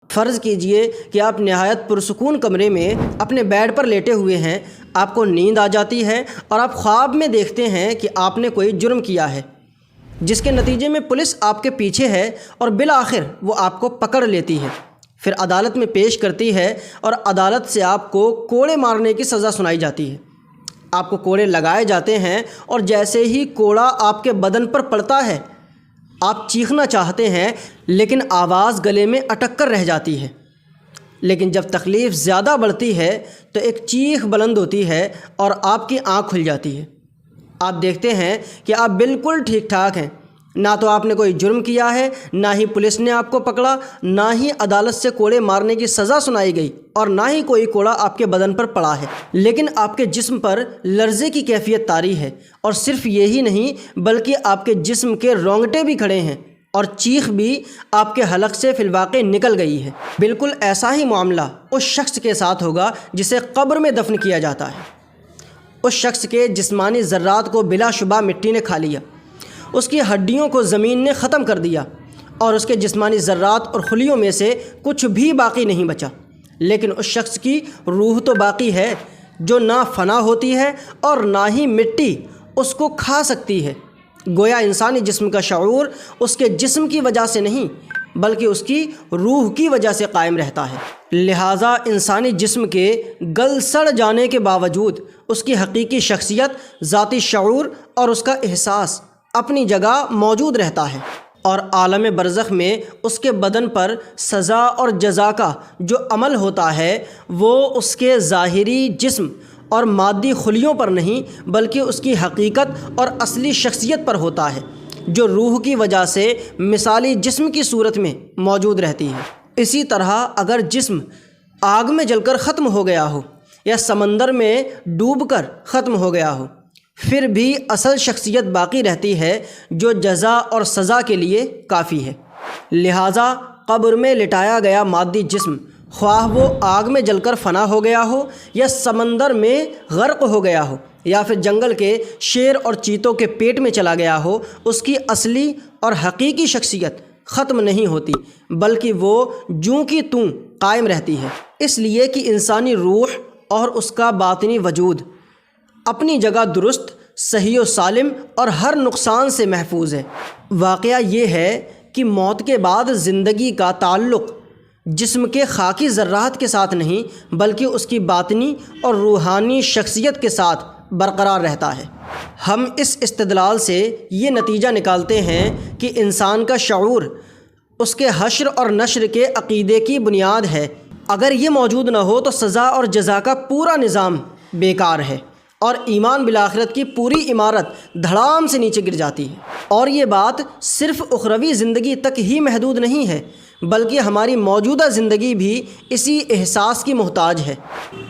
فرض کیجئے کہ آپ نہایت پرسکون کمرے میں اپنے بیڈ پر لیٹے ہوئے ہیں، آپ کو نیند آ جاتی ہے اور آپ خواب میں دیکھتے ہیں کہ آپ نے کوئی جرم کیا ہے، جس کے نتیجے میں پولیس آپ کے پیچھے ہے اور بالآخر وہ آپ کو پکڑ لیتی ہے، پھر عدالت میں پیش کرتی ہے اور عدالت سے آپ کو کوڑے مارنے کی سزا سنائی جاتی ہے۔ آپ کو کوڑے لگائے جاتے ہیں اور جیسے ہی کوڑا آپ کے بدن پر پڑتا ہے آپ چیخنا چاہتے ہیں لیکن آواز گلے میں اٹک کر رہ جاتی ہے، لیکن جب تکلیف زیادہ بڑھتی ہے تو ایک چیخ بلند ہوتی ہے اور آپ کی آنکھ کھل جاتی ہے۔ آپ دیکھتے ہیں کہ آپ بالکل ٹھیک ٹھاک ہیں، نہ تو آپ نے کوئی جرم کیا ہے، نہ ہی پولیس نے آپ کو پکڑا، نہ ہی عدالت سے کوڑے مارنے کی سزا سنائی گئی اور نہ ہی کوئی کوڑا آپ کے بدن پر پڑا ہے، لیکن آپ کے جسم پر لرزے کی کیفیت طاری ہے، اور صرف یہی نہیں بلکہ آپ کے جسم کے رونگٹے بھی کھڑے ہیں اور چیخ بھی آپ کے حلق سے فی الواقع نکل گئی ہے۔ بالکل ایسا ہی معاملہ اس شخص کے ساتھ ہوگا جسے قبر میں دفن کیا جاتا ہے۔ اس شخص کے جسمانی ذرات کو بلا شبہ مٹی نے کھا لیا، اس کی ہڈیوں کو زمین نے ختم کر دیا اور اس کے جسمانی ذرات اور خلیوں میں سے کچھ بھی باقی نہیں بچا، لیکن اس شخص کی روح تو باقی ہے جو نہ فنا ہوتی ہے اور نہ ہی مٹی اس کو کھا سکتی ہے۔ گویا انسانی جسم کا شعور اس کے جسم کی وجہ سے نہیں بلکہ اس کی روح کی وجہ سے قائم رہتا ہے، لہٰذا انسانی جسم کے گل سڑ جانے کے باوجود اس کی حقیقی شخصیت، ذاتی شعور اور اس کا احساس اپنی جگہ موجود رہتا ہے، اور عالم برزخ میں اس کے بدن پر سزا اور جزا کا جو عمل ہوتا ہے وہ اس کے ظاہری جسم اور مادی خلیوں پر نہیں بلکہ اس کی حقیقت اور اصلی شخصیت پر ہوتا ہے، جو روح کی وجہ سے مثالی جسم کی صورت میں موجود رہتی ہے۔ اسی طرح اگر جسم آگ میں جل کر ختم ہو گیا ہو یا سمندر میں ڈوب کر ختم ہو گیا ہو، پھر بھی اصل شخصیت باقی رہتی ہے جو جزا اور سزا کے لیے کافی ہے۔ لہٰذا قبر میں لٹایا گیا مادی جسم، خواہ وہ آگ میں جل کر فنا ہو گیا ہو یا سمندر میں غرق ہو گیا ہو یا پھر جنگل کے شیر اور چیتوں کے پیٹ میں چلا گیا ہو، اس کی اصلی اور حقیقی شخصیت ختم نہیں ہوتی بلکہ وہ جوں کی توں قائم رہتی ہے، اس لیے کہ انسانی روح اور اس کا باطنی وجود اپنی جگہ درست، صحیح و سالم اور ہر نقصان سے محفوظ ہے۔ واقعہ یہ ہے کہ موت کے بعد زندگی کا تعلق جسم کے خاکی ذرات کے ساتھ نہیں بلکہ اس کی باطنی اور روحانی شخصیت کے ساتھ برقرار رہتا ہے۔ ہم اس استدلال سے یہ نتیجہ نکالتے ہیں کہ انسان کا شعور اس کے حشر اور نشر کے عقیدے کی بنیاد ہے۔ اگر یہ موجود نہ ہو تو سزا اور جزا کا پورا نظام بیکار ہے اور ایمان بالآخرت کی پوری عمارت دھڑام سے نیچے گر جاتی ہے۔ اور یہ بات صرف اخروی زندگی تک ہی محدود نہیں ہے بلکہ ہماری موجودہ زندگی بھی اسی احساس کی محتاج ہے۔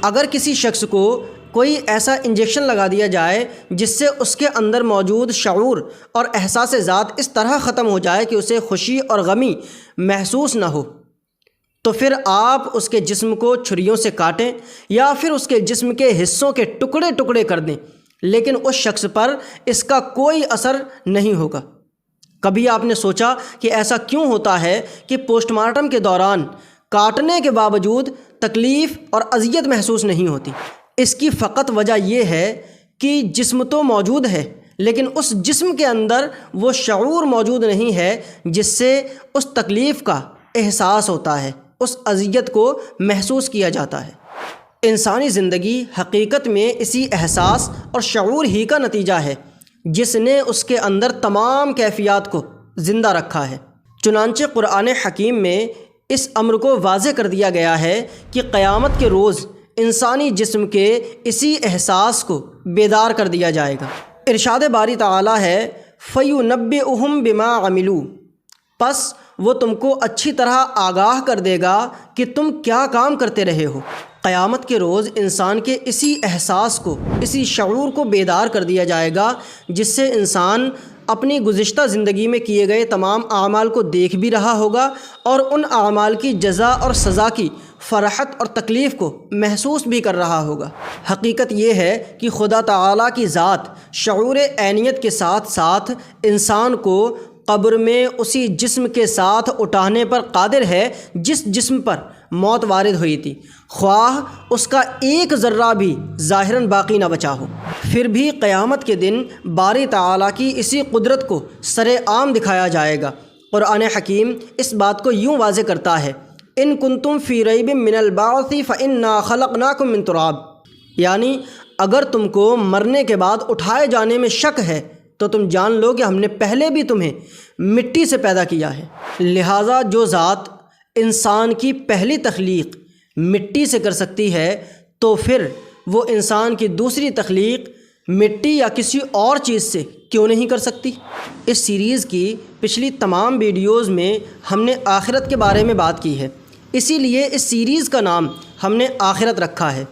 اگر کسی شخص کو کوئی ایسا انجیکشن لگا دیا جائے جس سے اس کے اندر موجود شعور اور احساس ذات اس طرح ختم ہو جائے کہ اسے خوشی اور غمی محسوس نہ ہو، تو پھر آپ اس کے جسم کو چھریوں سے کاٹیں یا پھر اس کے جسم کے حصوں کے ٹکڑے ٹکڑے کر دیں، لیکن اس شخص پر اس کا کوئی اثر نہیں ہوگا۔ کبھی آپ نے سوچا کہ ایسا کیوں ہوتا ہے کہ پوسٹ مارٹم کے دوران کاٹنے کے باوجود تکلیف اور اذیت محسوس نہیں ہوتی؟ اس کی فقط وجہ یہ ہے کہ جسم تو موجود ہے لیکن اس جسم کے اندر وہ شعور موجود نہیں ہے جس سے اس تکلیف کا احساس ہوتا ہے، اس اذیت کو محسوس کیا جاتا ہے۔ انسانی زندگی حقیقت میں اسی احساس اور شعور ہی کا نتیجہ ہے جس نے اس کے اندر تمام کیفیات کو زندہ رکھا ہے۔ چنانچہ قرآن حکیم میں اس امر کو واضح کر دیا گیا ہے کہ قیامت کے روز انسانی جسم کے اسی احساس کو بیدار کر دیا جائے گا۔ ارشاد باری تعالیٰ ہے فَيُنَبِّئُهُم بِمَا عَمِلُوا، پس وہ تم کو اچھی طرح آگاہ کر دے گا کہ تم کیا کام کرتے رہے ہو۔ قیامت کے روز انسان کے اسی احساس کو، اسی شعور کو بیدار کر دیا جائے گا جس سے انسان اپنی گزشتہ زندگی میں کیے گئے تمام اعمال کو دیکھ بھی رہا ہوگا اور ان اعمال کی جزا اور سزا کی فرحت اور تکلیف کو محسوس بھی کر رہا ہوگا۔ حقیقت یہ ہے کہ خدا تعالیٰ کی ذات شعور عینیت کے ساتھ ساتھ انسان کو قبر میں اسی جسم کے ساتھ اٹھانے پر قادر ہے جس جسم پر موت وارد ہوئی تھی، خواہ اس کا ایک ذرہ بھی ظاہراً باقی نہ بچا ہو۔ پھر بھی قیامت کے دن باری تعالیٰ کی اسی قدرت کو سر عام دکھایا جائے گا۔ قرآن حکیم اس بات کو یوں واضح کرتا ہے، ان کنتم فی ریب من البعث فانا خلقناکم من تراب، یعنی اگر تم کو مرنے کے بعد اٹھائے جانے میں شک ہے تو تم جان لو کہ ہم نے پہلے بھی تمہیں مٹی سے پیدا کیا ہے۔ لہٰذا جو ذات انسان کی پہلی تخلیق مٹی سے کر سکتی ہے تو پھر وہ انسان کی دوسری تخلیق مٹی یا کسی اور چیز سے کیوں نہیں کر سکتی؟ اس سیریز کی پچھلی تمام ویڈیوز میں ہم نے آخرت کے بارے میں بات کی ہے، اسی لیے اس سیریز کا نام ہم نے آخرت رکھا ہے۔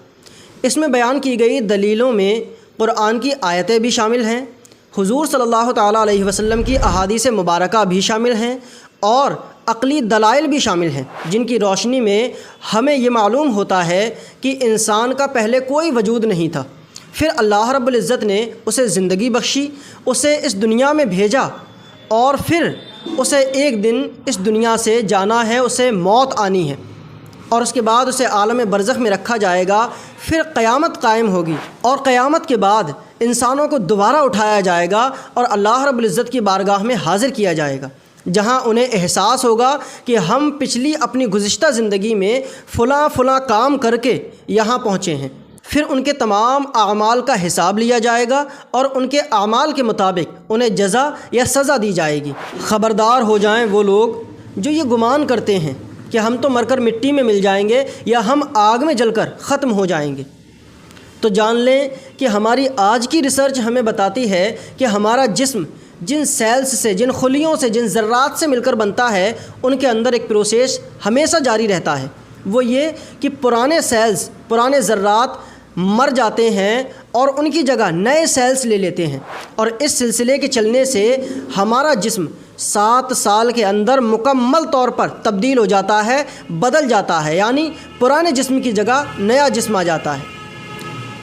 اس میں بیان کی گئی دلیلوں میں قرآن کی آیتیں بھی شامل ہیں، حضور صلی اللہ تعالیٰ علیہ وسلم کی احادیث مبارکہ بھی شامل ہیں اور عقلی دلائل بھی شامل ہیں، جن کی روشنی میں ہمیں یہ معلوم ہوتا ہے کہ انسان کا پہلے کوئی وجود نہیں تھا، پھر اللہ رب العزت نے اسے زندگی بخشی، اسے اس دنیا میں بھیجا اور پھر اسے ایک دن اس دنیا سے جانا ہے، اسے موت آنی ہے اور اس کے بعد اسے عالم برزخ میں رکھا جائے گا، پھر قیامت قائم ہوگی اور قیامت کے بعد انسانوں کو دوبارہ اٹھایا جائے گا اور اللہ رب العزت کی بارگاہ میں حاضر کیا جائے گا، جہاں انہیں احساس ہوگا کہ ہم پچھلی اپنی گزشتہ زندگی میں فلاں فلاں کام کر کے یہاں پہنچے ہیں۔ پھر ان کے تمام اعمال کا حساب لیا جائے گا اور ان کے اعمال کے مطابق انہیں جزا یا سزا دی جائے گی۔ خبردار ہو جائیں وہ لوگ جو یہ گمان کرتے ہیں کہ ہم تو مر کر مٹی میں مل جائیں گے یا ہم آگ میں جل کر ختم ہو جائیں گے۔ تو جان لیں کہ ہماری آج کی ریسرچ ہمیں بتاتی ہے کہ ہمارا جسم جن سیلز سے، جن خلیوں سے، جن ذرات سے مل کر بنتا ہے، ان کے اندر ایک پروسیس ہمیشہ جاری رہتا ہے، وہ یہ کہ پرانے سیلز، پرانے ذرات مر جاتے ہیں اور ان کی جگہ نئے سیلز لے لیتے ہیں، اور اس سلسلے کے چلنے سے ہمارا جسم 7 سال کے اندر مکمل طور پر تبدیل ہو جاتا ہے، بدل جاتا ہے، یعنی پرانے جسم کی جگہ نیا جسم آ جاتا ہے۔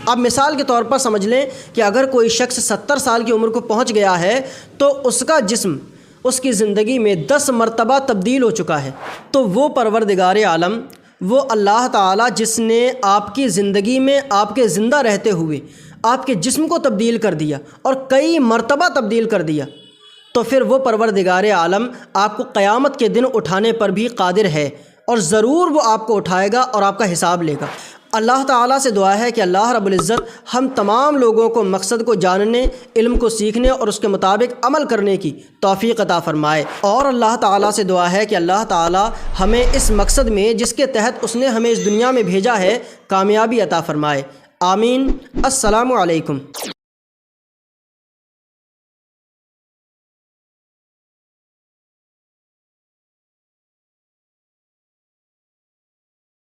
اب مثال کے طور پر سمجھ لیں کہ اگر کوئی شخص 70 سال کی عمر کو پہنچ گیا ہے تو اس کا جسم اس کی زندگی میں 10 مرتبہ تبدیل ہو چکا ہے، تو وہ پروردگار عالم، وہ اللہ تعالیٰ جس نے آپ کی زندگی میں آپ کے زندہ رہتے ہوئے آپ کے جسم کو تبدیل کر دیا اور کئی مرتبہ تبدیل کر دیا، تو پھر وہ پروردگار عالم آپ کو قیامت کے دن اٹھانے پر بھی قادر ہے اور ضرور وہ آپ کو اٹھائے گا اور آپ کا حساب لے گا۔ اللہ تعالیٰ سے دعا ہے کہ اللہ رب العزت ہم تمام لوگوں کو مقصد کو جاننے، علم کو سیکھنے اور اس کے مطابق عمل کرنے کی توفیق عطا فرمائے، اور اللہ تعالیٰ سے دعا ہے کہ اللہ تعالیٰ ہمیں اس مقصد میں جس کے تحت اس نے ہمیں اس دنیا میں بھیجا ہے کامیابی عطا فرمائے۔ آمین۔ السلام علیکم۔